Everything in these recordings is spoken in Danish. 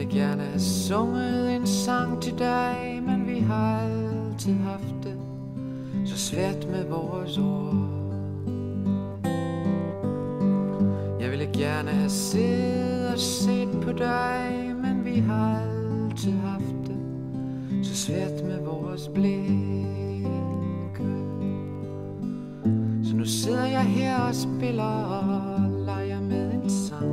ville gerne have sunget en sang til dig, men vi har altid haft det så svært med vores ord. Jeg ville gerne have siddet og set på dig, men vi har altid haft det så svært med vores blikke. Så nu sidder jeg her og spiller og leger med en sang,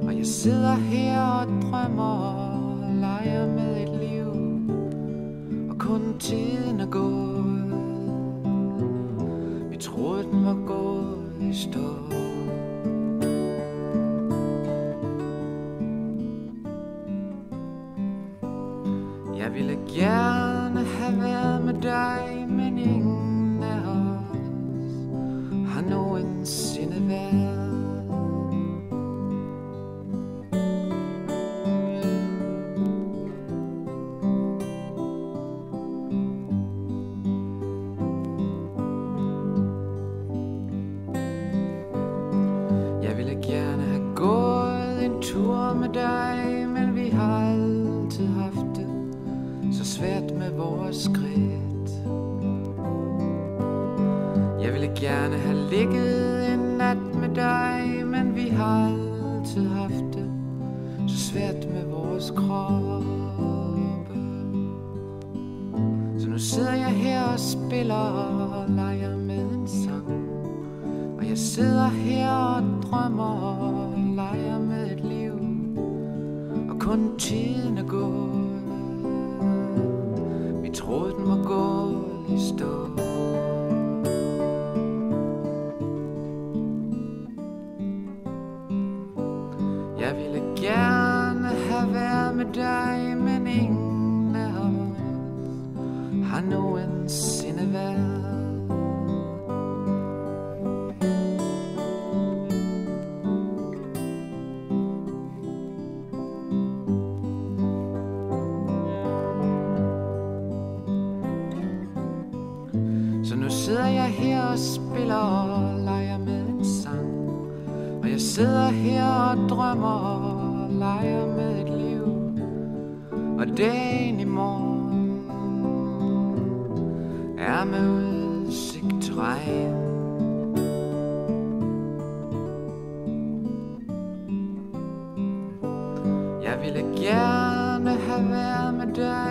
og jeg sidder her og drømmer og leger med et liv, og kun tiden er gået. Vi troede den var gået i stå. Jeg ville gerne have været med dig, men ingen af os har nogensinde været. Jeg ville gerne have gået en tur med dig, men vi har altid haft det så svært med vores skridt. Jeg ville gerne have ligget en nat med dig, men vi har altid haft det så svært med vores kroppe. Så nu sidder jeg her og spiller og leger med en sang, og jeg sidder her og drømmer og leger med et liv, og kun tiden er gået. Vi troede den var gået i stå. Jeg ville gerne have været med dig, men ingen af os har nogensinde været. Så nu sidder jeg her og spiller og leger med en sang, og jeg sidder her og drømmer og leger med et liv, og dagen i morgen er med udsigt til regn. Jeg ville gerne have været med dig,